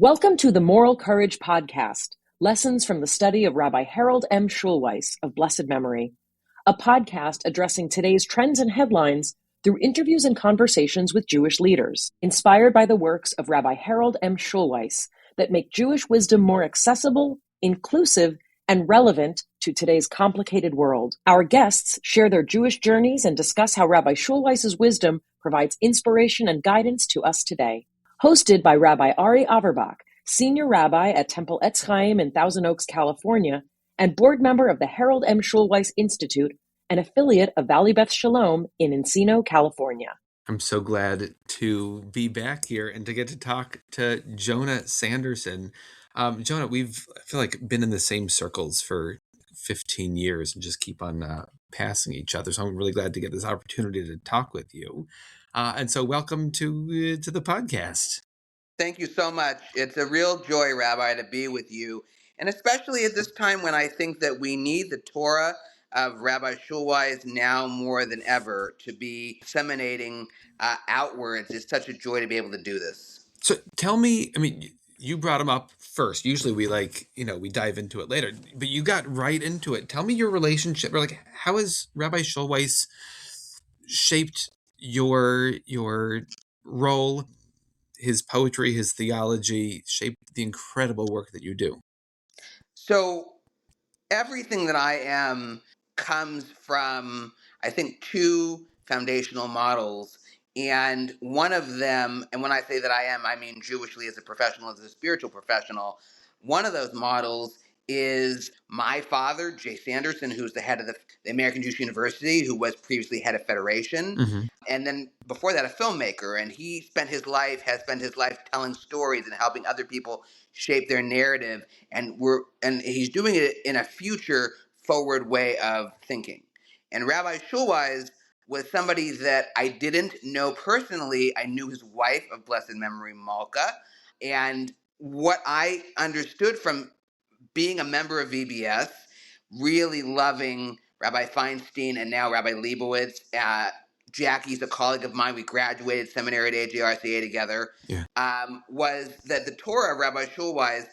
Welcome to the Moral Courage Podcast, lessons from the study of Rabbi Harold Shulweis of blessed memory, a podcast addressing today's trends and headlines through interviews and conversations with Jewish leaders, inspired by the works of Rabbi Harold Shulweis that make Jewish wisdom more accessible, inclusive, and relevant to today's complicated world. Our guests share their Jewish journeys and discuss how Rabbi Shulweis's wisdom provides inspiration and guidance to us today. Hosted by Rabbi Ari Averbach, Senior Rabbi at Temple Etz Chaim in Thousand Oaks, California, and board member of the Harold Shulweis Institute, an affiliate of Valley Beth Shalom in Encino, California. I'm so glad to be back here and to get to talk to Jonah Sanderson. Jonah, I feel like been in the same circles for 15 years and just keep on passing each other. So I'm really glad to get this opportunity to talk with you. And so welcome to the podcast. Thank you so much. It's a real joy, Rabbi, to be with you. And especially at this time when I think that we need the Torah of Rabbi Shulweis now more than ever to be disseminating outwards. It's such a joy to be able to do this. So tell me, you brought him up first. Usually we dive into it later, but you got right into it. Tell me your relationship, or how has Rabbi Shulweis shaped your role, his poetry, his theology, shaped the incredible work that you do? So everything that I am comes from, I think, two foundational models. And one of them, and when I say that I am, I mean Jewishly as a professional, as a spiritual professional. One of those models is my father, Jay Sanderson, who's the head of the American Jewish University, who was previously head of Federation. Mm-hmm. And then before that, a filmmaker. And he has spent his life telling stories and helping other people shape their narrative. And he's doing it in a future forward way of thinking. And Rabbi Shulweis was somebody that I didn't know personally. I knew his wife of blessed memory, Malka. And what I understood from being a member of VBS, really loving Rabbi Feinstein and now Rabbi Leibowitz. Jackie's a colleague of mine. We graduated seminary at AJRCA together. Yeah. Was that the Torah of Rabbi Shulweis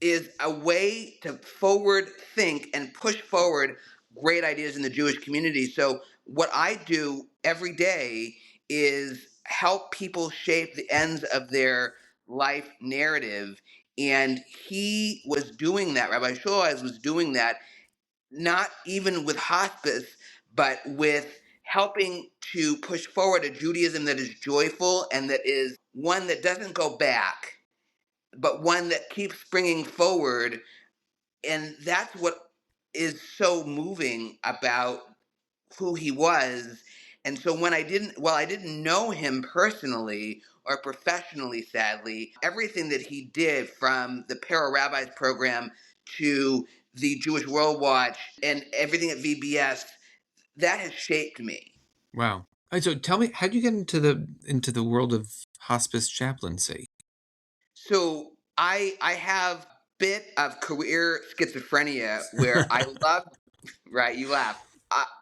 is a way to forward think and push forward great ideas in the Jewish community. So what I do every day is help people shape the ends of their life narrative. And he was doing that. Rabbi Shulweis was doing that, not even with hospice, but with helping to push forward a Judaism that is joyful and that is one that doesn't go back, but one that keeps springing forward. And that's what is so moving about who he was. And so when I didn't know him personally or professionally, sadly, everything that he did, from the Para Rabbis program to the Jewish World Watch and everything at VBS, that has shaped me. Wow. All right, so tell me, how did you get into the world of hospice chaplaincy? So I have a bit of career schizophrenia where I love, right, you laugh.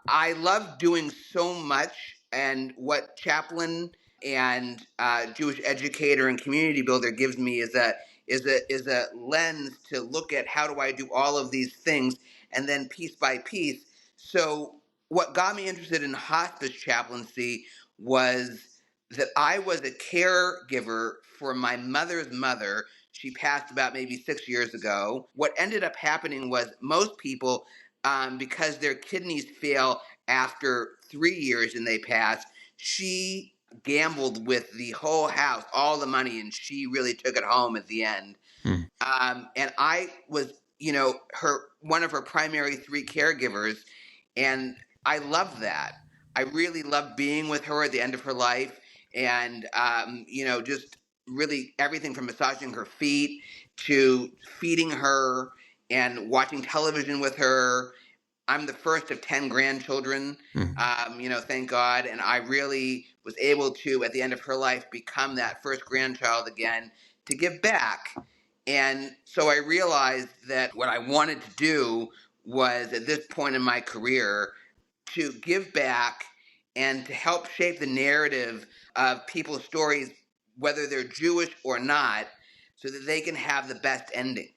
I love doing so much, and what chaplain and Jewish educator and community builder gives me is a lens to look at how do I do all of these things, and then piece by piece. So what got me interested in hospice chaplaincy was that I was a caregiver for my mother's mother. She passed about maybe 6 years ago. What ended up happening was most people, because their kidneys fail after 3 years and they pass, she gambled with the whole house, all the money, and she really took it home at the end. And I was, one of her primary 3 caregivers, and I loved that. I really loved being with her at the end of her life, and just really everything from massaging her feet to feeding her and watching television with her. I'm the first of 10 grandchildren, thank God. And I really was able to, at the end of her life, become that first grandchild again to give back. And so I realized that what I wanted to do was, at this point in my career, to give back and to help shape the narrative of people's stories, whether they're Jewish or not, so that they can have the best ending.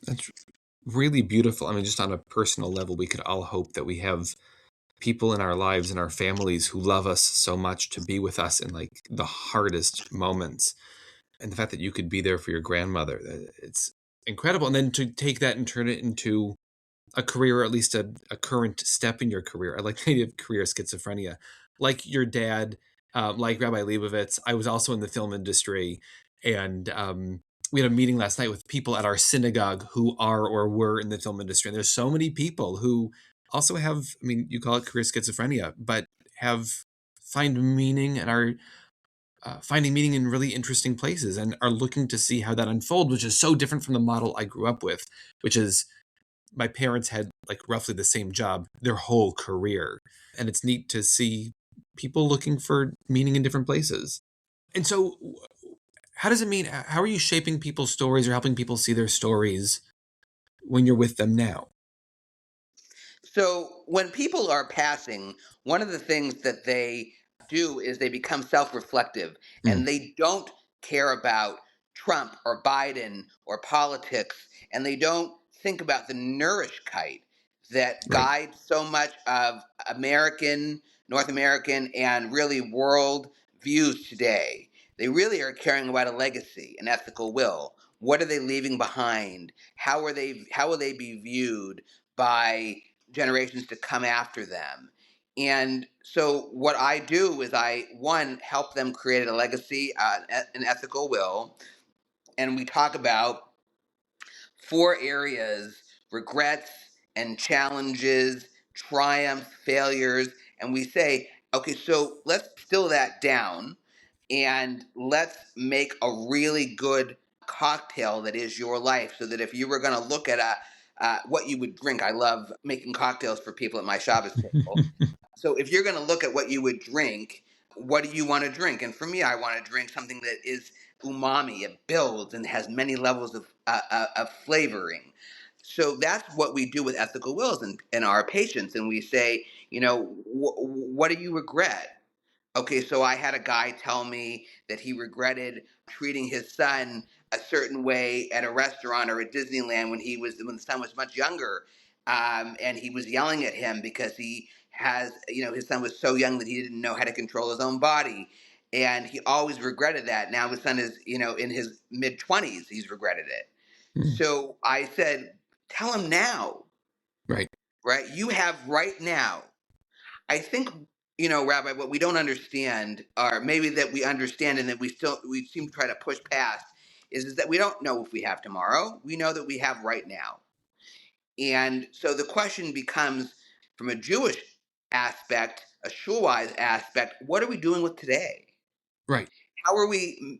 That's really beautiful. I mean, just on a personal level, we could all hope that we have people in our lives and our families who love us so much to be with us in like the hardest moments. And the fact that you could be there for your grandmother, it's incredible. And then to take that and turn it into a career, or at least a current step in your career. I like the idea of career schizophrenia. Like your dad, like Rabbi Leibovitz, I was also in the film industry. And we had a meeting last night with people at our synagogue who are or were in the film industry. And there's so many people who also have, I mean, you call it career schizophrenia, but find meaning and are finding meaning in really interesting places and are looking to see how that unfolds, which is so different from the model I grew up with, which is my parents had like roughly the same job their whole career. And it's neat to see people looking for meaning in different places. And so, how does it mean? How are you shaping people's stories or helping people see their stories when you're with them now? So when people are passing, one of the things that they do is they become self-reflective, Mm, and they don't care about Trump or Biden or politics, and they don't think about the nourishkeit that right. guides so much of American, North American, and really world views today. They really are caring about a legacy, an ethical will. What are they leaving behind? How will they be viewed by generations to come after them? And so what I do is one, help them create a legacy, an ethical will. And we talk about four areas: regrets and challenges, triumphs, failures. And we say, okay, so let's distill that down and let's make a really good cocktail that is your life, so that if you were going to look at what you would drink. I love making cocktails for people at my Shabbos table. So if you're going to look at what you would drink, what do you want to drink? And for me, I want to drink something that is umami. It builds and has many levels of flavoring. So that's what we do with ethical wills and our patients. And we say, what do you regret? Okay, so I had a guy tell me that he regretted treating his son a certain way at a restaurant or at Disneyland when the son was much younger, and he was yelling at him because his son was so young that he didn't know how to control his own body, and he always regretted that. Now his son is in his mid-20s. He's regretted it. Mm, So I said, tell him now, right. right? You have right now. I think, Rabbi, what we don't understand, or maybe that we understand and that we seem to try to push past, is that we don't know if we have tomorrow. We know that we have right now. And so the question becomes, from a Jewish aspect, a Shulweis aspect, what are we doing with today? Right. How are we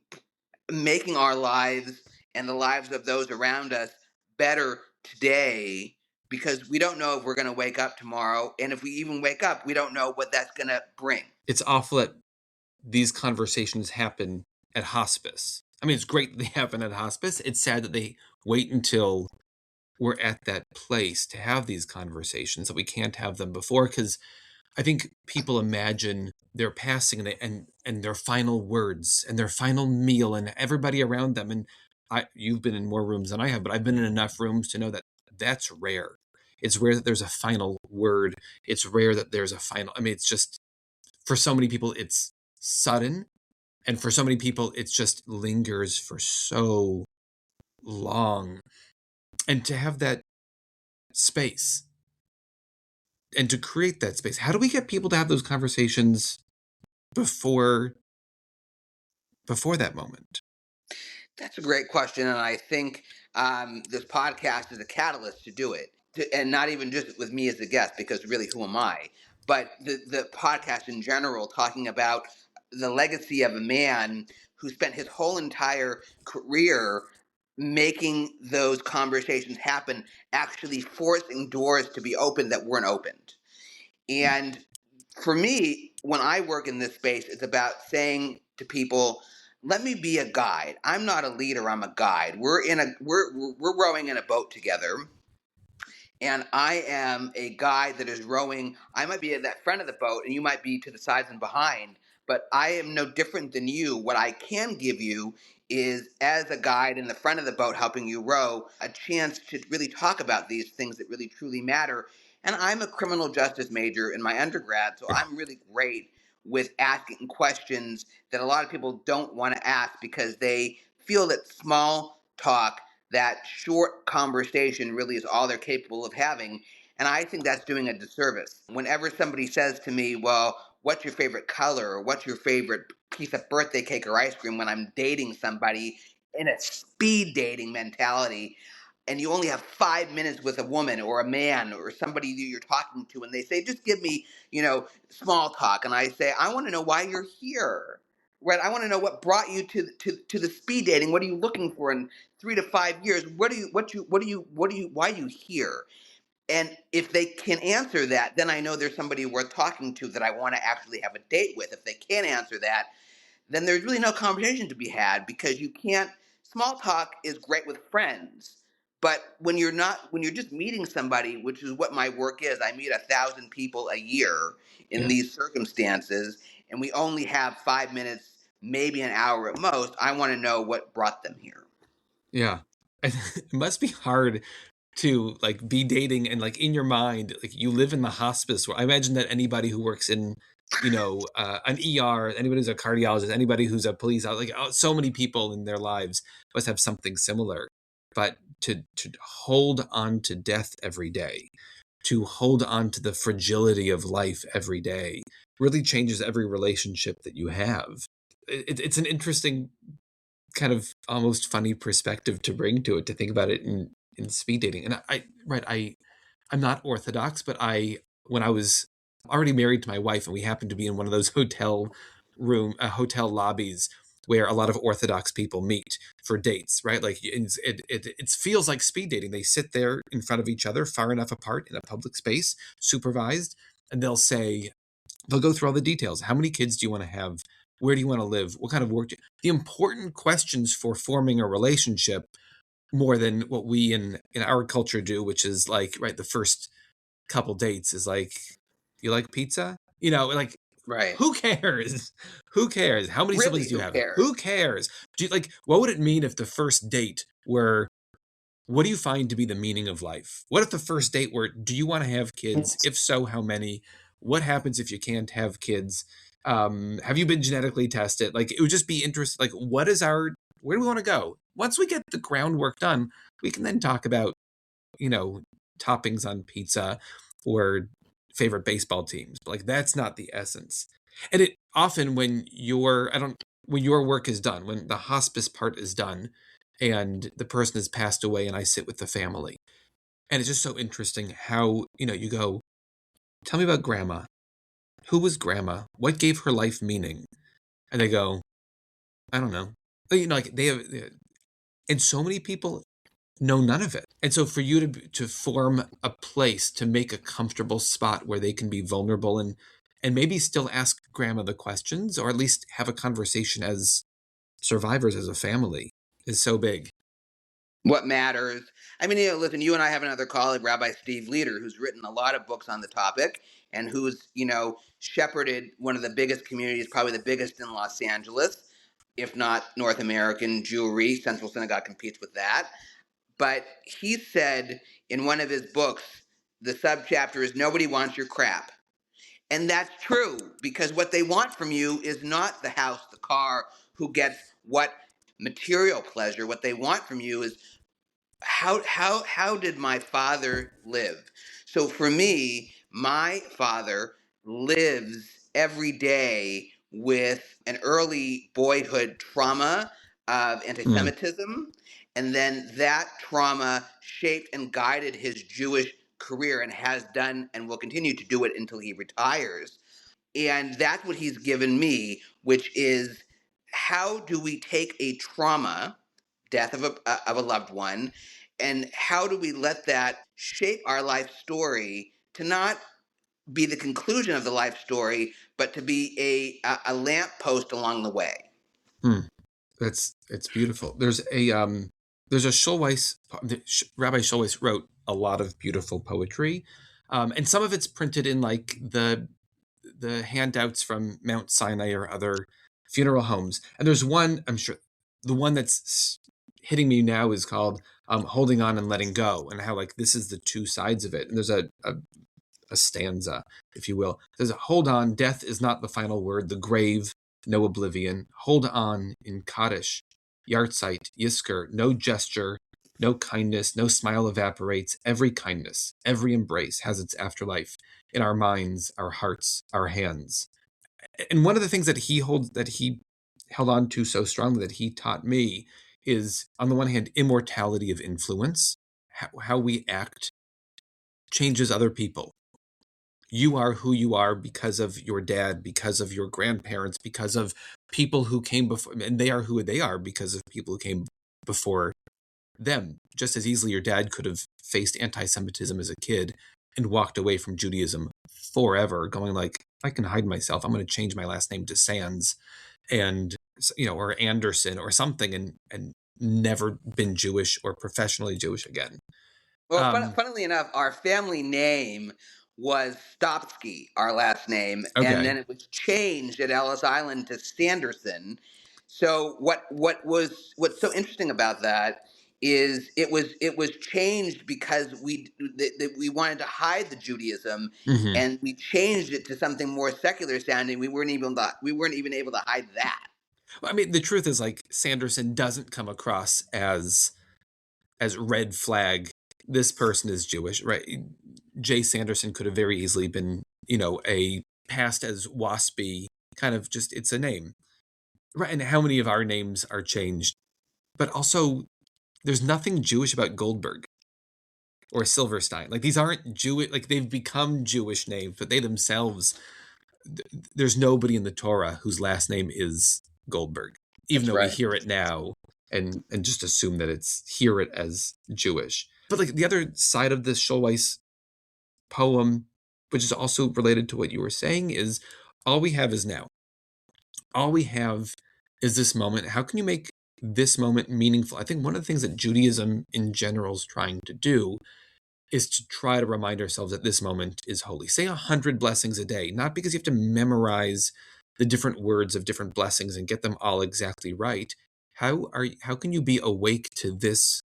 making our lives and the lives of those around us better today? Because we don't know if we're going to wake up tomorrow. And if we even wake up, we don't know what that's going to bring. It's awful that these conversations happen at hospice. I mean, it's great that they happen at hospice. It's sad that they wait until we're at that place to have these conversations, that we can't have them before, because I think people imagine their passing and their final words and their final meal and everybody around them. And you've been in more rooms than I have, but I've been in enough rooms to know that that's rare. It's rare that there's a final word. It's rare that there's a final. I mean, it's just, for so many people, it's sudden. And for so many people, it just lingers for so long. And to have that space and to create that space, how do we get people to have those conversations before that moment? That's a great question. And I think this podcast is a catalyst to do it. And not even just with me as a guest, because really, who am I? But the podcast in general, talking about the legacy of a man who spent his whole entire career making those conversations happen, actually forcing doors to be opened that weren't opened. And for me, when I work in this space, it's about saying to people, let me be a guide. I'm not a leader, I'm a guide. We're rowing in a boat together, and I am a guide that is rowing. I might be at that front of the boat and you might be to the sides and behind, but I am no different than you. What I can give you is, as a guide in the front of the boat helping you row, a chance to really talk about these things that really truly matter. And I'm a criminal justice major in my undergrad, so I'm really great with asking questions that a lot of people don't want to ask because they feel that small talk, that short conversation, really is all they're capable of having. And I think that's doing a disservice. Whenever somebody says to me, well, what's your favorite color, or what's your favorite piece of birthday cake or ice cream, when I'm dating somebody in a speed dating mentality, and you only have 5 minutes with a woman or a man or somebody that you're talking to, and they say, just give me, small talk. And I say, I want to know why you're here. Right? I want to know what brought you to the speed dating. What are you looking for in 3 to 5 years? Why are you here? And if they can answer that, then I know there's somebody worth talking to that I want to actually have a date with. If they can't answer that, then there's really no conversation to be had, because you can't. Small talk is great with friends, but when you're just meeting somebody, which is what my work is, I meet 1,000 people a year in Yeah. these circumstances, and we only have 5 minutes, maybe an hour at most. I want to know what brought them here. Yeah. It must be hard to like be dating and like in your mind, like you live in the hospice where I imagine that anybody who works in, an ER, anybody who's a cardiologist, anybody who's a police, like so many people in their lives must have something similar. But to hold on to death every day, to hold on to the fragility of life every day, really changes every relationship that you have. It's an interesting kind of almost funny perspective to bring to it, to think about it in speed dating. And I'm not orthodox, but when I was already married to my wife and we happened to be in one of those hotel lobbies where a lot of orthodox people meet for dates, right? Like it feels like speed dating. They sit there in front of each other far enough apart in a public space, supervised, and they'll go through all the details. How many kids do you want to have? Where do you want to live? What kind of work? The important questions for forming a relationship, more than what we in our culture do, which is like, right, the first couple dates is like, you like pizza? Like, Right. who cares? Who cares? How many siblings Really, do you who have? cares? Who cares? What would it mean if the first date were, what do you find to be the meaning of life? What if the first date were, do you want to have kids? If so, how many? What happens if you can't have kids? Have you been genetically tested? Like, it would just be interesting. Like, where do we want to go? Once we get the groundwork done, we can then talk about, you know, toppings on pizza or favorite baseball teams. But like, that's not the essence. And it often, when your work is done, when the hospice part is done and the person has passed away and I sit with the family, and it's just so interesting how, you go, tell me about grandma. Who was grandma? What gave her life meaning? And they go, I don't know. Like they have, and so many people know none of it. And so for you to form a place, to make a comfortable spot where they can be vulnerable and maybe still ask grandma the questions, or at least have a conversation as survivors, as a family, is so big. What matters. I mean, listen, you and I have another colleague, Rabbi Steve Leader, who's written a lot of books on the topic and who's, shepherded one of the biggest communities, probably the biggest in Los Angeles, if not North American Jewry. Central Synagogue competes with that. But he said in one of his books, the subchapter is Nobody Wants Your Crap. And that's true, because what they want from you is not the house, the car, who gets what material pleasure. What they want from you is how did my father live? So for me, my father lives every day with an early boyhood trauma of Mm, anti-Semitism, and then that trauma shaped and guided his Jewish career, and has done and will continue to do it until he retires. And that's what he's given me, which is, how do we take a trauma, death of a loved one, and how do we let that shape our life story to not be the conclusion of the life story, but to be a lamppost along the way? mm. It's beautiful. There's a Shulweis, Rabbi Shulweis wrote a lot of beautiful poetry, and some of it's printed in like the handouts from Mount Sinai or other funeral homes. And there's one, I'm sure the one that's hitting me now is called Holding On and Letting Go, and how like this is the two sides of it. And there's a stanza, if you will. It says, hold on, death is not the final word, the grave, no oblivion. Hold on in Kaddish, Yartzeit, Yisker, no gesture, no kindness, no smile evaporates. Every kindness, every embrace has its afterlife in our minds, our hearts, our hands. And one of the things that he held on to so strongly, that he taught me, is on the one hand, immortality of influence, how we act changes other people. You are who you are because of your dad, because of your grandparents, because of people who came before, and they are who they are because of people who came before them. Just as easily your dad could have faced anti-Semitism as a kid and walked away from Judaism forever, going like, I can hide myself. I'm going to change my last name to Sands, and or Anderson or something, and never been Jewish or professionally Jewish again. Well, funnily enough, our family name was Stopsky, our last name, and Okay. then it was changed at Ellis Island to Sanderson. So what's so interesting about that is it was changed because we wanted to hide the Judaism, Mm-hmm. and we changed it to something more secular sounding. We weren't even able to hide that. I mean, the truth is, like, Sanderson doesn't come across as red flag. This person is Jewish, right? Jay Sanderson could have very easily been, a passed as waspy kind of, just, it's a name, right? And how many of our names are changed? But also, there's nothing Jewish about Goldberg or Silverstein. Like, these aren't Jewish. Like, they've become Jewish names, but they themselves, there's nobody in the Torah whose last name is Goldberg, even That's though we right. hear it now and just assume that hear it as Jewish. But like the other side of this Shulweis poem, which is also related to what you were saying, is all we have is now. All we have is this moment. How can you make this moment meaningful? I think one of the things that Judaism in general is trying to do is to try to remind ourselves that this moment is holy. Say 100 blessings a day, not because you have to memorize the different words of different blessings and get them all exactly right. How can you be awake to this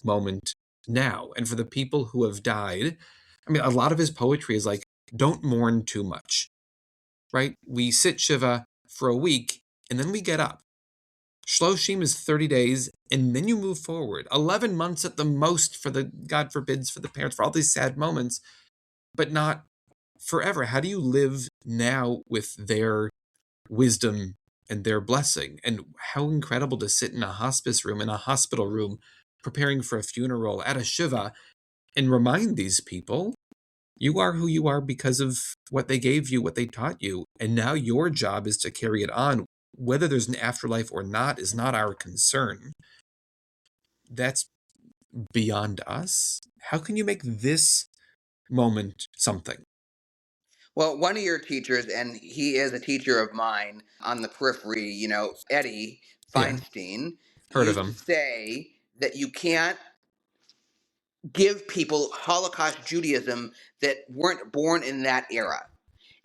moment now? And for the people who have died, I mean, a lot of his poetry is like, don't mourn too much, right? We sit Shiva for a week and then we get up. Shloshim is 30 days, and then you move forward. 11 months at the most for the, God forbids, for the parents, for all these sad moments, but not forever. How do you live now with their wisdom and their blessing? And how incredible to sit in a hospice room, in a hospital room, preparing for a funeral at a shiva, and remind these people, you are who you are because of what they gave you, what they taught you. And now your job is to carry it on. Whether there's an afterlife or not is not our concern. That's beyond us. How can you make this moment something? Well, one of your teachers, and he is a teacher of mine on the periphery, Eddie Yeah, Feinstein, heard of used to him. say that you can't give people Holocaust Judaism that weren't born in that era.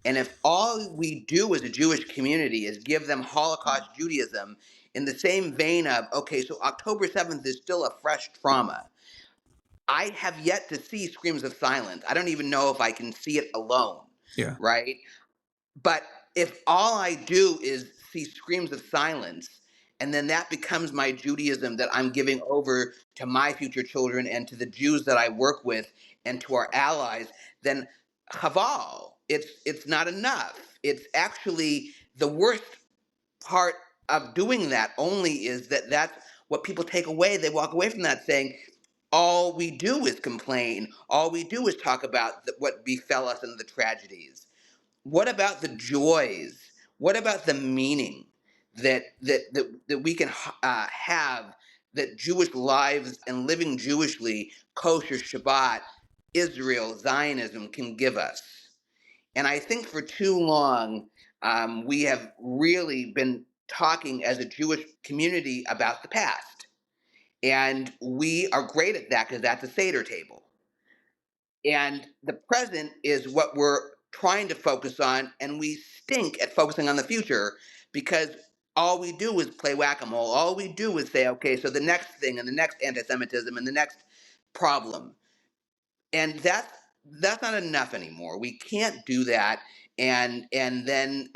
And if all we do as a Jewish community is give them Holocaust Judaism in the same vein of, okay, so October 7th is still a fresh trauma. I have yet to see Screams of Silence. I don't even know if I can see it alone, Yeah. right? But if all I do is see Screams of Silence, and then that becomes my Judaism that I'm giving over to my future children and to the Jews that I work with and to our allies, then Haval, it's not enough. It's actually the worst part of doing that only is that that's what people take away. They walk away from that saying, all we do is complain. All we do is talk about what befell us and the tragedies. What about the joys? What about the meaning that we can have, that Jewish lives and living Jewishly, kosher, Shabbat, Israel, Zionism can give us? And I think for too long, we have really been talking as a Jewish community about the past. And we are great at that because that's a Seder table. And the present is what we're trying to focus on, and we stink at focusing on the future because all we do is play whack-a-mole. All we do is say, okay, so the next thing and the next anti-Semitism and the next problem. And that's not enough anymore. We can't do that and then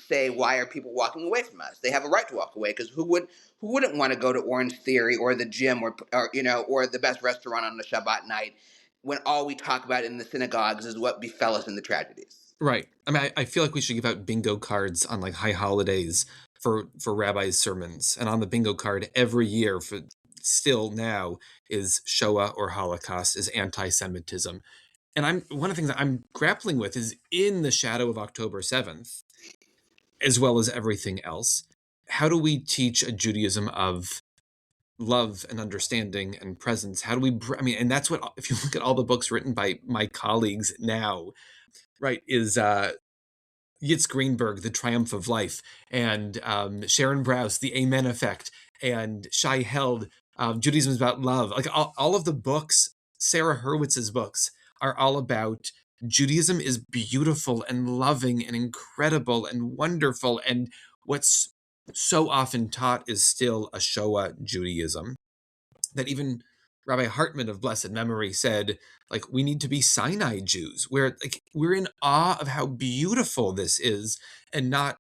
say, why are people walking away from us? They have a right to walk away, because who wouldn't want to go to Orange Theory or the gym or or the best restaurant on a Shabbat night when all we talk about in the synagogues is what befell us in the tragedies. Right. I mean, I feel like we should give out bingo cards on like high holidays for rabbis' sermons, and on the bingo card every year for still now is Shoah or Holocaust, is anti-Semitism. And one of the things that I'm grappling with is, in the shadow of October 7th, as well as everything else, how do we teach a Judaism of love and understanding and presence? How do we, and that's what, if you look at all the books written by my colleagues now, right, is Yitz Greenberg, The Triumph of Life, and Sharon Brous, The Amen Effect, and Shai Held, Judaism is about love. Like all of the books, Sarah Hurwitz's books, are all about Judaism is beautiful and loving and incredible and wonderful. And what's so often taught is still a Shoah Judaism that even Rabbi Hartman of blessed memory said, like, we need to be Sinai Jews, where like we're in awe of how beautiful this is, and not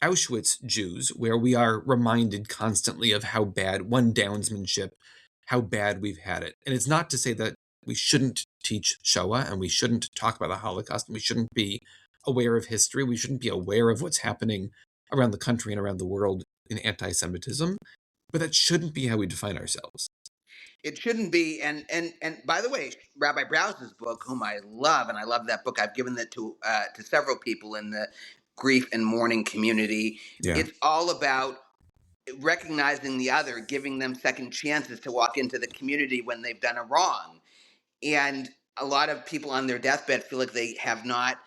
Auschwitz Jews, where we are reminded constantly of how bad, one downsmanship, how bad we've had it. And it's not to say that we shouldn't teach Shoah and we shouldn't talk about the Holocaust and we shouldn't be aware of history. We shouldn't be aware of what's happening around the country and around the world in anti-Semitism. But that shouldn't be how we define ourselves. It shouldn't be. And by the way, Rabbi Browse's book, whom I love, and I love that book. I've given that to several people in the grief and mourning community. Yeah. It's all about recognizing the other, giving them second chances to walk into the community when they've done a wrong. And a lot of people on their deathbed feel like they have not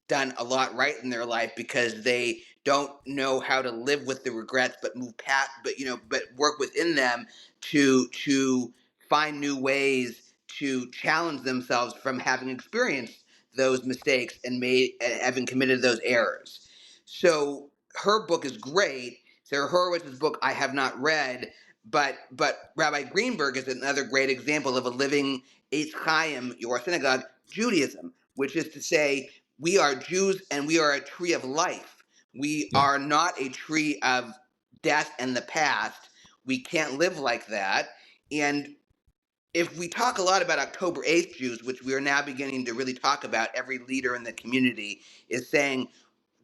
done a lot right in their life because they don't know how to live with the regrets, but move past, but work within them to find new ways to challenge themselves from having experienced those mistakes and having committed those errors. So her book is great. Sarah Horowitz's book I have not read, but Rabbi Greenberg is another great example of a living Eitz Chaim, your synagogue, Judaism, which is to say, we are Jews and we are a tree of life. We are not a tree of death and the past. We can't live like that. And if we talk a lot about October 8th Jews, which we are now beginning to really talk about, every leader in the community is saying,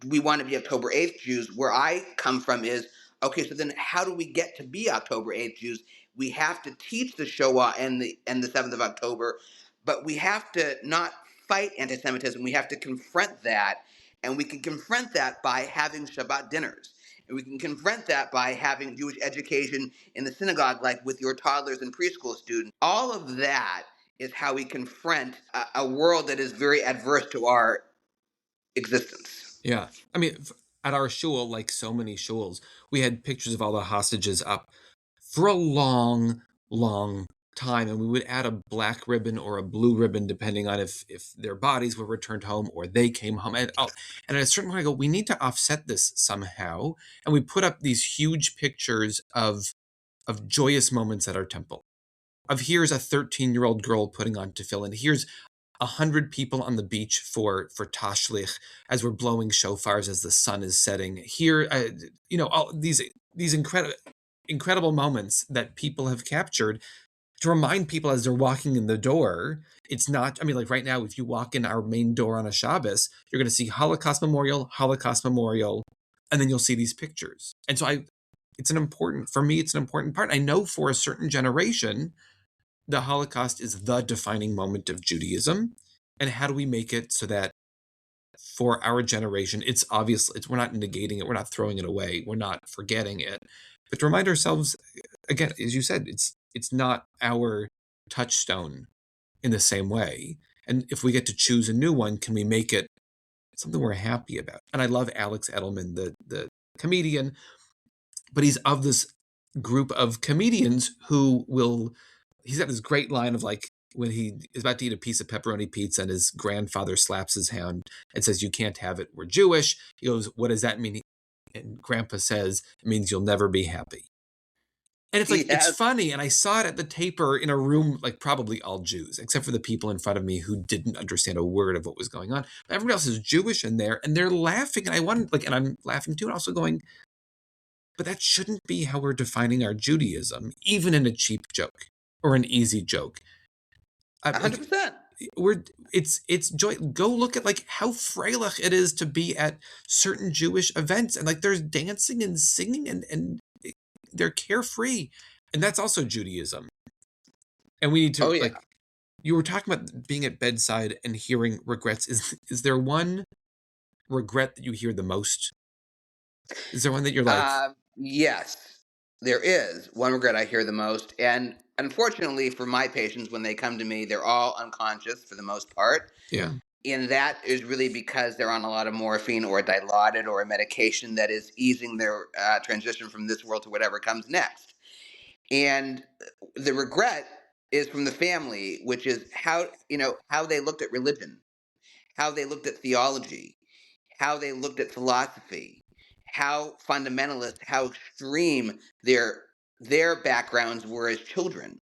we want to be October 8th Jews. Where I come from is, okay, so then how do we get to be October 8th Jews? We have to teach the Shoah and the 7th of October, but we have to not fight anti-Semitism. We have to confront that, and we can confront that by having Shabbat dinners. And we can confront that by having Jewish education in the synagogue, like with your toddlers and preschool students. All of that is how we confront a world that is very adverse to our existence. Yeah. I mean, at our shul, like so many shuls, we had pictures of all the hostages up for a long, long time. And we would add a black ribbon or a blue ribbon, depending on if their bodies were returned home or they came home. And at a certain point, I go, we need to offset this somehow. And we put up these huge pictures of joyous moments at our temple. Of here's a 13-year-old girl putting on tefillin. Here's 100 people on the beach for tashlich as we're blowing shofars as the sun is setting. Here, all these incredible moments that people have captured to remind people as they're walking in the door. It's not, like right now, if you walk in our main door on a Shabbos, you're going to see Holocaust Memorial, and then you'll see these pictures. And so it's an important part. I know for a certain generation, the Holocaust is the defining moment of Judaism. And how do we make it so that for our generation, it's obvious, we're not negating it, we're not throwing it away, we're not forgetting it, but to remind ourselves, again, as you said, it's not our touchstone in the same way. And if we get to choose a new one, can we make it something we're happy about? And I love Alex Edelman, the comedian, but he's of this group of comedians who he's got this great line of like, when he is about to eat a piece of pepperoni pizza and his grandfather slaps his hand and says, "You can't have it, we're Jewish." He goes, "What does that mean?" and grandpa says, it means you'll never be happy. And it's like, it's Yes. funny. And I saw it at the taper in a room, like probably all Jews, except for the people in front of me who didn't understand a word of what was going on. But everybody else is Jewish in there, and they're laughing. And I wanted, like, and I'm laughing too, and also going, but that shouldn't be how we're defining our Judaism, even in a cheap joke or an easy joke. 100%. It's joy. Go look at like how freilich it is to be at certain Jewish events, and like there's dancing and singing, and they're carefree, and that's also Judaism. And we need to, Oh, yeah. like, you were talking about being at bedside and hearing regrets. Is there one regret that you hear the most? Is there one that you're like, Yes, there is one regret I hear the most. And unfortunately for my patients, when they come to me, they're all unconscious for the most part. yeah, And that is really because they're on a lot of morphine or Dilaudid or a medication that is easing their transition from this world to whatever comes next. And the regret is from the family, which is how they looked at religion, how they looked at theology, how they looked at philosophy, how fundamentalist, how extreme their backgrounds were as children.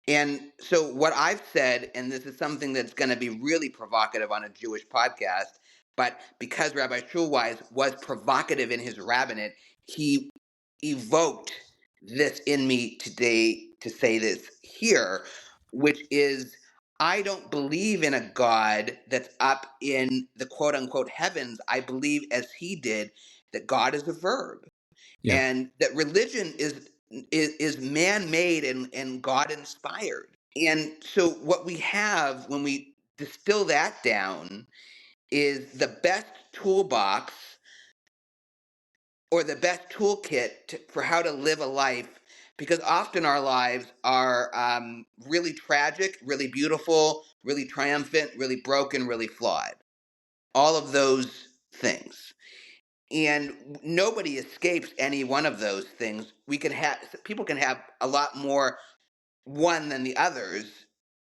And so what I've said, and this is something that's going to be really provocative on a Jewish podcast, but because Rabbi Shulweis was provocative in his rabbinate, he evoked this in me today to say this here, which is I don't believe in a God that's up in the quote unquote heavens. I believe, as he did, that God is a verb, yeah, and that religion is man-made and God-inspired. And so what we have when we distill that down is the best toolbox or the best toolkit for how to live a life, because often our lives are really tragic, really beautiful, really triumphant, really broken, really flawed. All of those things. And nobody escapes any one of those things. People can have a lot more one than the others.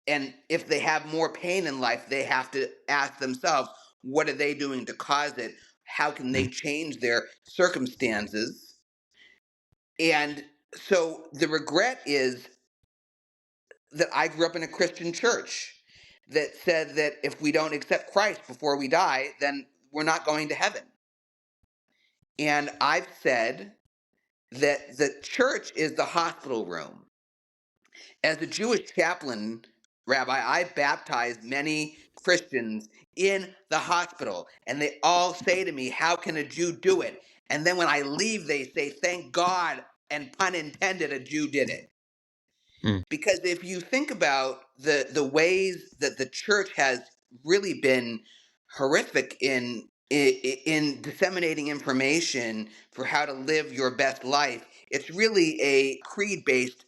And if they have more pain in life, they have to ask themselves, what are they doing to cause it? How can they change their circumstances? And so the regret is that I grew up in a Christian church that said that if we don't accept Christ before we die, then we're not going to heaven. And I've said that the church is the hospital room. As a Jewish chaplain, Rabbi, I baptized many Christians in the hospital, and they all say to me, how can a Jew do it? And then when I leave, they say, thank God, and pun intended, a Jew did it. mm, Because if you think about the ways that the church has really been horrific in disseminating information for how to live your best life, it's really a creed-based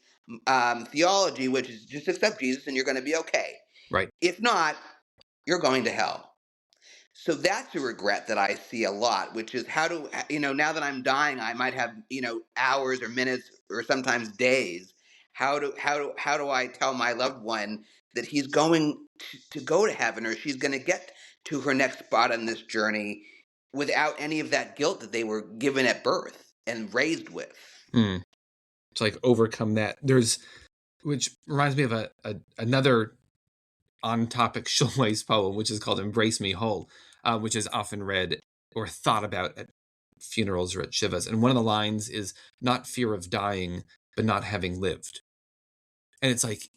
theology, which is just accept Jesus and you're going to be okay. right, If not, you're going to hell. So that's a regret that I see a lot, which is now that I'm dying, I might have, hours or minutes or sometimes days. How do I tell my loved one that he's going to go to heaven, or she's going to get to her next spot on this journey without any of that guilt that they were given at birth and raised with? to like overcome that. Which reminds me of another on topic Shulweis poem, which is called "Embrace Me Whole," which is often read or thought about at funerals or at shivas. And one of the lines is "not fear of dying, but not having lived." And it's like,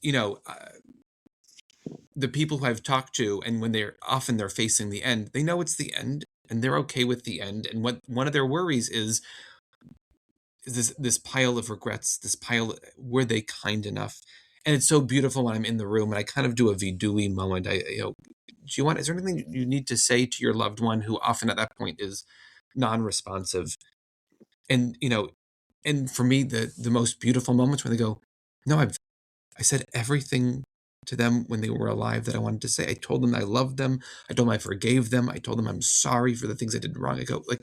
the people who I've talked to, and when they're facing the end, they know it's the end, and they're okay with the end. And what one of their worries is this pile of regrets, this pile. Were they kind enough? And it's so beautiful when I'm in the room, and I kind of do a vidui moment. Is there anything you need to say to your loved one who often at that point is non-responsive? And and for me, the most beautiful moments when they go, no, I said everything to them when they were alive that I wanted to say. I told them I loved them. I told them I forgave them. I told them I'm sorry for the things I did wrong. I go, like,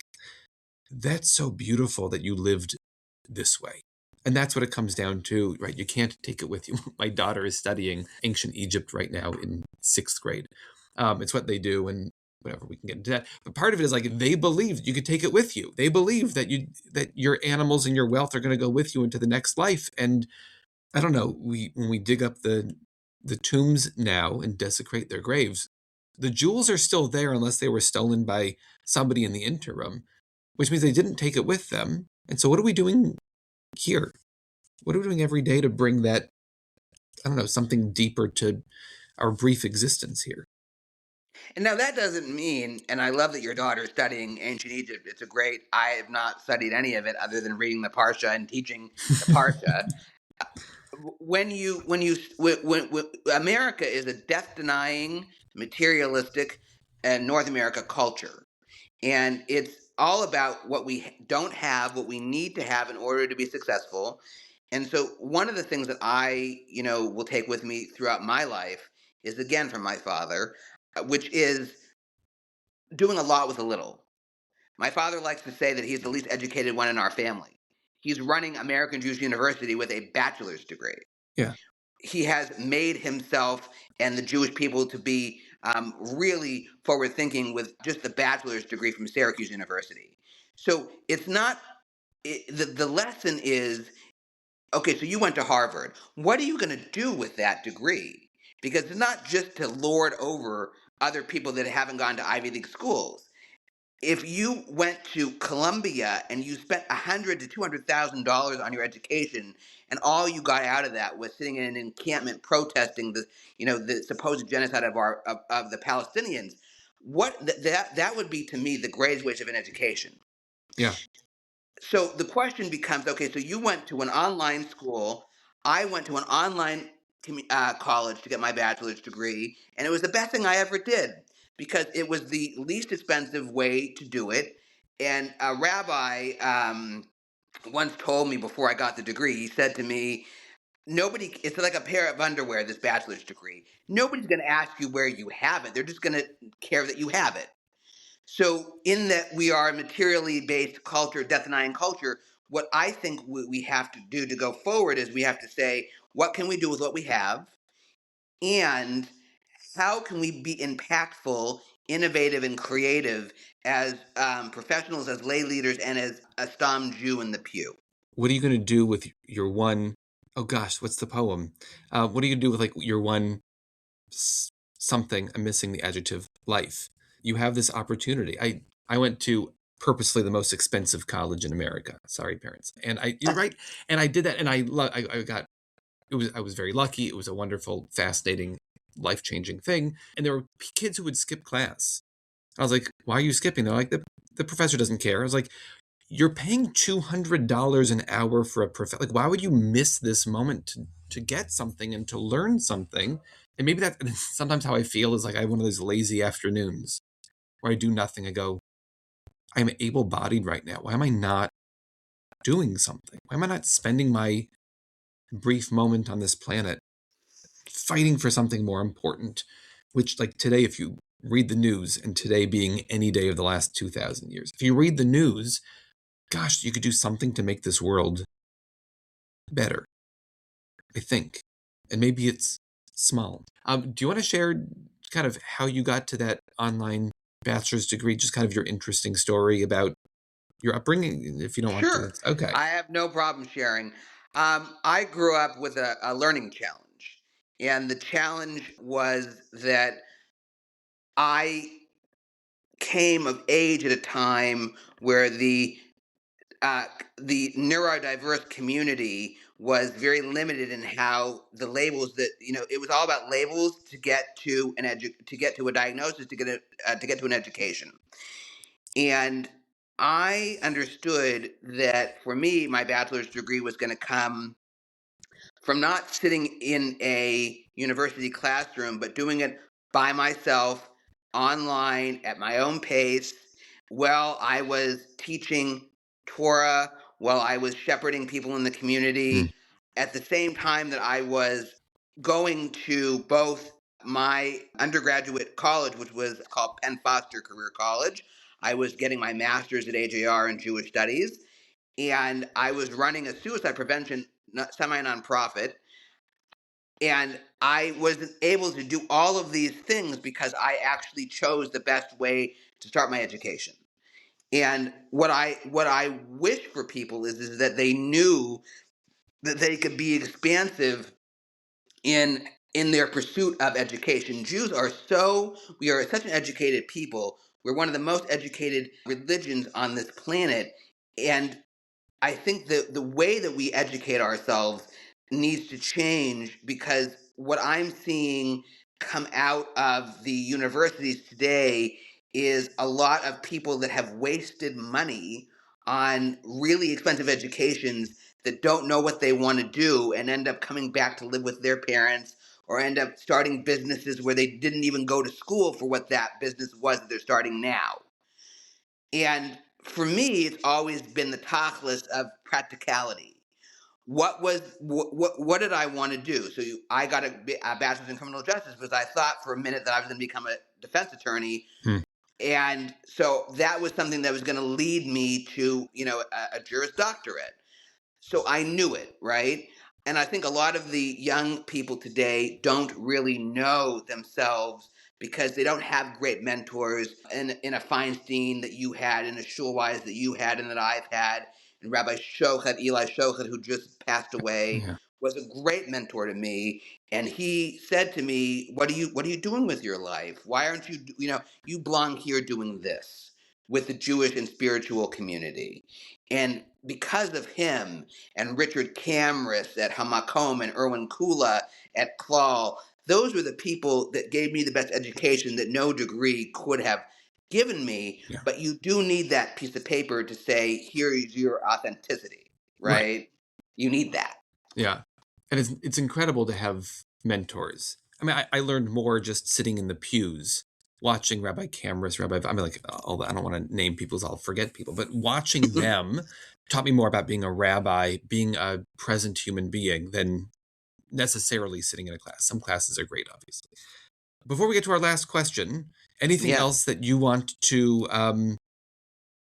that's so beautiful that you lived this way. And that's what it comes down to, right? You can't take it with you. My daughter is studying ancient Egypt right now in 6th grade. It's what they do. And whatever, we can get into that. But part of it is like they believed you could take it with you. They believe that your animals and your wealth are going to go with you into the next life. And I don't know, when we dig up the tombs now and desecrate their graves, the jewels are still there unless they were stolen by somebody in the interim, which means they didn't take it with them. And so what are we doing here? What are we doing every day to bring that, I don't know, something deeper to our brief existence here? And now that doesn't mean, and I love that your daughter's studying ancient Egypt. It's a great, I have not studied any of it other than reading the Parsha and teaching the Parsha. When America is a death-denying, materialistic, and North America culture. And it's all about what we don't have, what we need to have in order to be successful. And so one of the things that I, will take with me throughout my life is, again, from my father, which is doing a lot with a little. My father likes to say that he's the least educated one in our family. He's running American Jewish University with a bachelor's degree. Yeah. He has made himself and the Jewish people to be really forward thinking with just the bachelor's degree from Syracuse University. So it's not, the lesson is, okay, so you went to Harvard. What are you going to do with that degree? Because it's not just to lord over other people that haven't gone to Ivy League schools. If you went to Columbia and you spent $100,000 to $200,000 on your education, and all you got out of that was sitting in an encampment protesting the supposed genocide of the Palestinians, that would be to me the greatest waste of an education. Yeah. So the question becomes, okay, so you went to an online school. I went to an online college to get my bachelor's degree, and it was the best thing I ever did because it was the least expensive way to do it. And a rabbi once told me before I got the degree, he said to me, it's like a pair of underwear, this bachelor's degree. Nobody's going to ask you where you have it. They're just going to care that you have it. So, in that we are a materially based culture, death denying culture, what I think we have to do to go forward is we have to say, what can we do with what we have? And how can we be impactful, innovative, and creative as professionals, as lay leaders, and as a Stam Jew in the pew? What are you going to do with your one, oh gosh, what's the poem? What are you going to do with like your one something, I'm missing the adjective, life? You have this opportunity. I went to purposely the most expensive college in America. Sorry, parents. And you're right. And I did that, and I got I was very lucky. It was a wonderful, fascinating, life-changing thing. And there were kids who would skip class. I was like, why are you skipping? They're like, the professor doesn't care. I was like, you're paying $200 an hour for a professor. Like, why would you miss this moment to get something and to learn something? And maybe that's sometimes how I feel is like I have one of those lazy afternoons where I do nothing. I go, I'm able-bodied right now. Why am I not doing something? Why am I not spending my brief moment on this planet fighting for something more important? Which, like today, if you read the news, and today being any day of the last 2,000 years, if you read the news, gosh, you could do something to make this world better, I think. And maybe it's small. Do you want to share kind of how you got to that online bachelor's degree? Just kind of your interesting story about your upbringing, if you don't want to. Sure. Okay. I have no problem sharing. I grew up with a learning challenge. And the challenge was that I came of age at a time where the neurodiverse community was very limited in how the labels that it was all about labels to get to to get to a diagnosis, to get to an education. And I understood that for me, my bachelor's degree was going to come from not sitting in a university classroom, but doing it by myself, online, at my own pace, while I was teaching Torah, while I was shepherding people in the community, at the same time that I was going to both my undergraduate college, which was called Penn Foster Career College. I was getting my master's at AJR in Jewish Studies, and I was running a suicide prevention semi-nonprofit. And I was able to do all of these things because I actually chose the best way to start my education. And what I wish for people is that they knew that they could be expansive in their pursuit of education. We are such an educated people. We're one of the most educated religions on this planet. And I think that the way that we educate ourselves needs to change, because what I'm seeing come out of the universities today is a lot of people that have wasted money on really expensive educations that don't know what they want to do and end up coming back to live with their parents, or end up starting businesses where they didn't even go to school for what that business was that they're starting now. And for me, it's always been the tachlis of practicality. What did I want to do? So I got a bachelor's in criminal justice because I thought for a minute that I was going to become a defense attorney, and so that was something that was going to lead me to a Juris Doctorate. So I knew it, right? And I think a lot of the young people today don't really know themselves because they don't have great mentors in a Feinstein that you had, in a Shulweis that you had, and that I've had. And Rabbi Shochet, Eli Shochet, who just passed away, was a great mentor to me. And he said to me, what are you doing with your life? Why aren't you, you belong here doing this with the Jewish and spiritual community? And because of him, and Richard Camrus at Hamakom, and Erwin Kula at Klal, those were the people that gave me the best education that no degree could have given me. Yeah. But you do need that piece of paper to say, here is your authenticity, right? You need that. Yeah. And it's incredible to have mentors. I mean, I learned more just sitting in the pews, watching Rabbi Camrus, I don't want to name people, so I'll forget people, but watching them taught me more about being a rabbi, being a present human being, than necessarily sitting in a class. Some classes are great, obviously. Before we get to our last question, anything else that you want to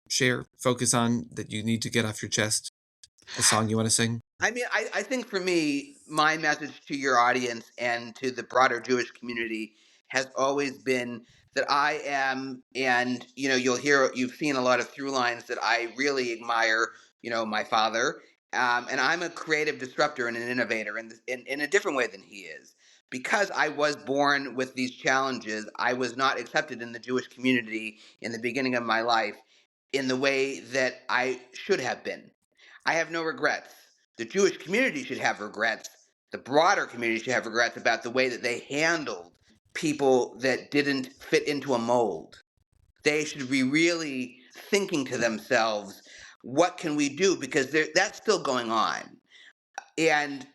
share, focus on, that you need to get off your chest? A song you want to sing? I mean, I think for me, my message to your audience and to the broader Jewish community has always been that I am, and you've seen a lot of through lines that I really admire, my father, and I'm a creative disruptor and an innovator in a different way than he is. Because I was born with these challenges, I was not accepted in the Jewish community in the beginning of my life in the way that I should have been. I have no regrets. The Jewish community should have regrets. The broader community should have regrets about the way that they handled people that didn't fit into a mold. They should be really thinking to themselves, what can we do? Because that's still going on. And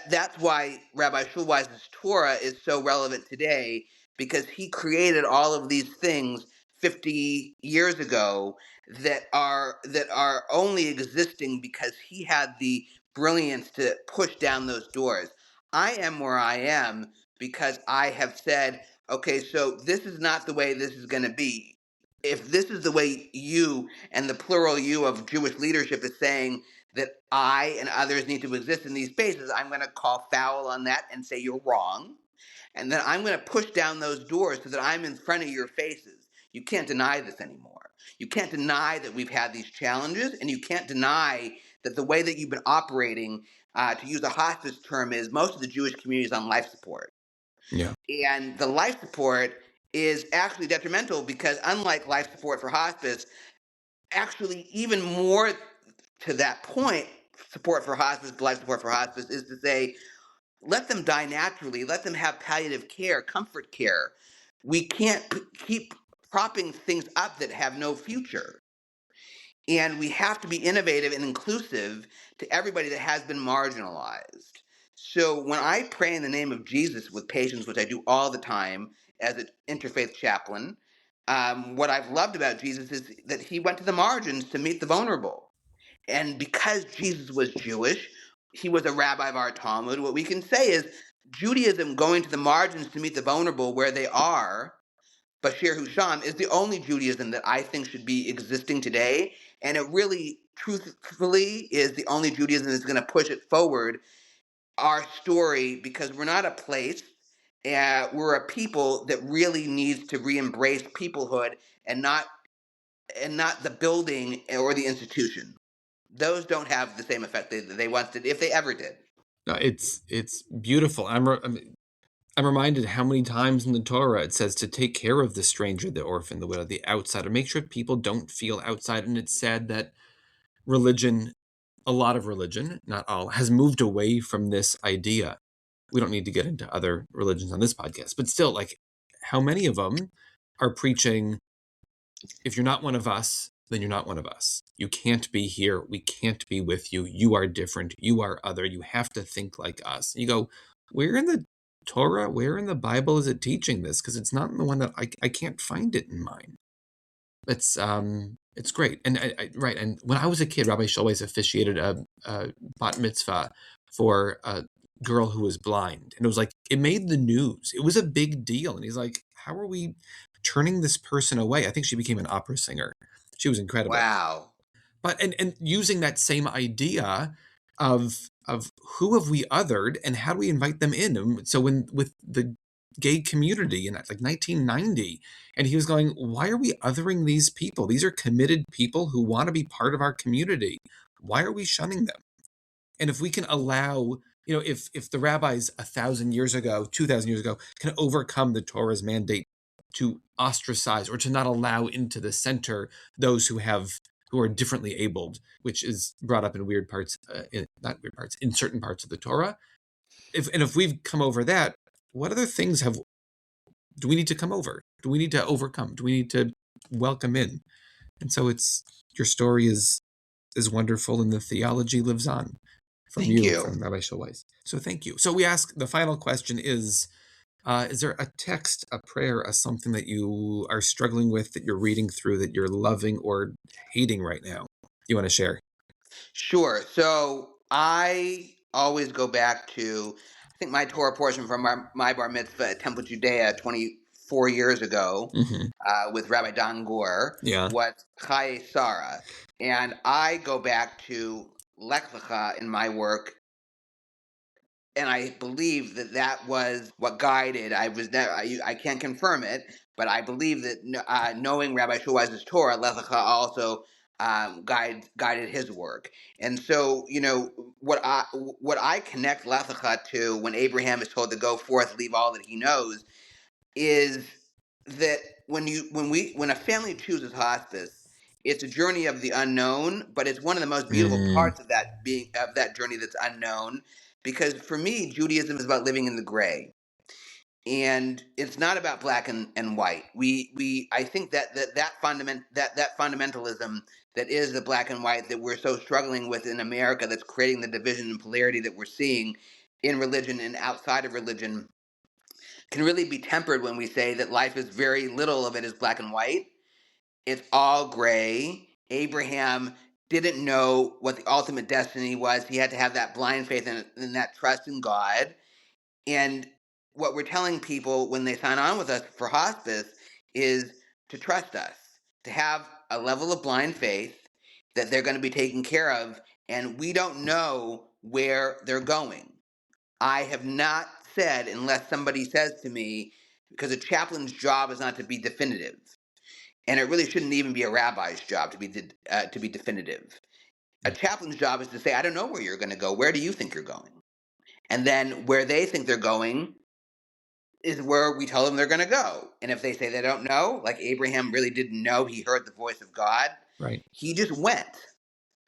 that's why Rabbi Shulweis' Torah is so relevant today, because he created all of these things 50 years ago that are only existing because he had the brilliance to push down those doors. I am where I am because I have said, okay, so this is not the way this is going to be. If this is the way you and the plural you of Jewish leadership is saying that I and others need to exist in these spaces, I'm going to call foul on that and say you're wrong. And then I'm going to push down those doors so that I'm in front of your faces. You can't deny this anymore. You can't deny that we've had these challenges, and you can't deny that the way that you've been operating, to use a hospice term, is most of the Jewish community is on life support. Yeah. And the life support is actually detrimental because, unlike life support for hospice, actually even more to that point, support for hospice, life support for hospice, is to say, let them die naturally. Let them have palliative care, comfort care. We can't keep propping things up that have no future. And we have to be innovative and inclusive to everybody that has been marginalized. So when I pray in the name of Jesus with patients, which I do all the time as an interfaith chaplain, what I've loved about Jesus is that he went to the margins to meet the vulnerable. And because Jesus was Jewish, he was a rabbi of our Talmud, what we can say is Judaism going to the margins to meet the vulnerable where they are, Bashir Husham, is the only Judaism that I think should be existing today. And it really, truthfully, is the only Judaism that's going to push it forward our story, because we're not a place. We're a people that really needs to re-embrace peoplehood and not the building or the institution. Those don't have the same effect they once did, if they ever did. No, it's beautiful. I'm reminded how many times in the Torah it says to take care of the stranger, the orphan, the widow, the outsider. Make sure people don't feel outside. And it's sad that religion, a lot of religion, not all, has moved away from this idea. We don't need to get into other religions on this podcast, but still, like, how many of them are preaching, if you're not one of us, then you're not one of us. You can't be here. We can't be with you. You are different. You are other. You have to think like us. You go, where in the Torah, where in the Bible is it teaching this? Because it's not in the one that I can't find it in mine. It's great. And right. And when I was a kid, Rabbi Shulweis officiated a bat mitzvah for a girl who was blind. And it was like, it made the news. It was a big deal. And he's like, how are we turning this person away? I think she became an opera singer. She was incredible. Wow. But and using that same idea of who have we othered and how do we invite them in? And so when with the gay community in like 1990, and he was going, why are we othering these people? These are committed people who want to be part of our community. Why are we shunning them? And if we can allow, if the rabbis 1,000 years ago, 2,000 years ago, can overcome the Torah's mandate to ostracize or to not allow into the center those who are differently abled, which is brought up in weird parts, in certain parts of the Torah. If we've come over that, what other things do we need to come over? Do we need to overcome? Do we need to welcome in? And so your story is wonderful, and the theology lives on from Thank you. from Rabbi Shulweis. So thank you. So we ask, the final question is there a text, a prayer, something that you are struggling with, that you're reading through, that you're loving or hating right now, you want to share? Sure. So I always go back to, I think my Torah portion from my bar mitzvah at Temple Judea 24 years ago with Rabbi Don Gore was Chaye Sarah. And I go back to Lech Lecha in my work, and I believe that was what guided. I can't confirm it, but I believe that knowing Rabbi Shulweis' Torah, Lech Lecha also guided his work. And so, what I connect Lech Lecha to when Abraham is told to go forth, leave all that he knows, is that when a family chooses hospice, it's a journey of the unknown, but it's one of the most beautiful parts of that journey that's unknown. Because for me, Judaism is about living in the gray, and it's not about black and white. I think that fundamentalism that is the black and white that we're so struggling with in America, that's creating the division and polarity that we're seeing in religion and outside of religion, can really be tempered when we say that life is very little of it is black and white. It's all gray. Abraham didn't know what the ultimate destiny was. He had to have that blind faith and that trust in God. And what we're telling people when they sign on with us for hospice is to trust us, to have a level of blind faith that they're going to be taken care of, and we don't know where they're going. I have not said, unless somebody says to me, because a chaplain's job is not to be definitive, and it really shouldn't even be a rabbi's job to be definitive. A chaplain's job is to say, I don't know where you're going to go. Where do you think you're going? And then where they think they're going is where we tell them they're going to go. And if they say they don't know, like Abraham really didn't know, he heard the voice of God. Right. He just went.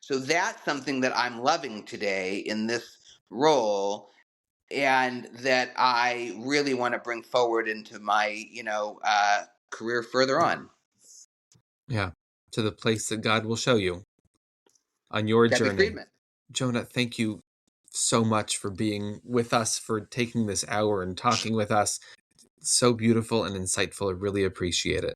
So that's something that I'm loving today in this role, and that I really want to bring forward into my, career further on. Yeah. To the place that God will show you on your Debbie journey. Friedman. Jonah, thank you so much for being with us, for taking this hour and talking with us. So beautiful and insightful. I really appreciate it.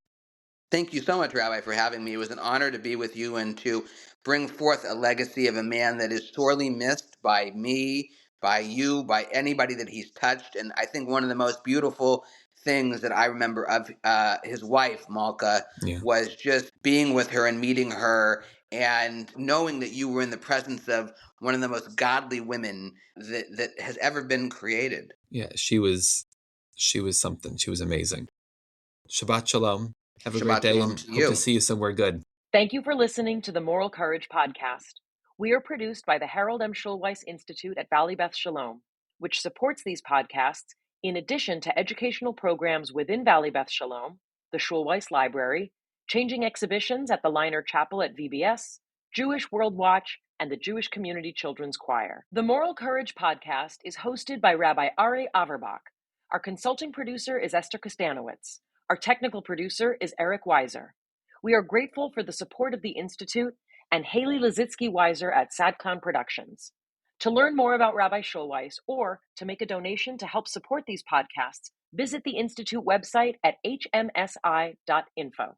Thank you so much, Rabbi, for having me. It was an honor to be with you and to bring forth a legacy of a man that is sorely missed by me, by you, by anybody that he's touched. And I think one of the most beautiful things that I remember of his wife, Malka, was just being with her and meeting her and knowing that you were in the presence of one of the most godly women that has ever been created. Yeah, she was something. She was amazing. Shabbat shalom. Have a great Shabbat day shalom and to hope to you. see you somewhere good. Thank you for listening to the Moral Courage Podcast. We are produced by the Harold M. Shulweis Institute at Valley Beth Shalom, which supports these podcasts in addition to educational programs within Valley Beth Shalom, the Shulweis Library, changing exhibitions at the Liner Chapel at VBS, Jewish World Watch, and the Jewish Community Children's Choir. The Moral Courage Podcast is hosted by Rabbi Ari Averbach. Our consulting producer is Esther Kostanowitz. Our technical producer is Eric Weiser. We are grateful for the support of the Institute and Haley Lazitsky-Weiser at SADCON Productions. To learn more about Rabbi Shulweis or to make a donation to help support these podcasts, visit the Institute website at hmsi.info.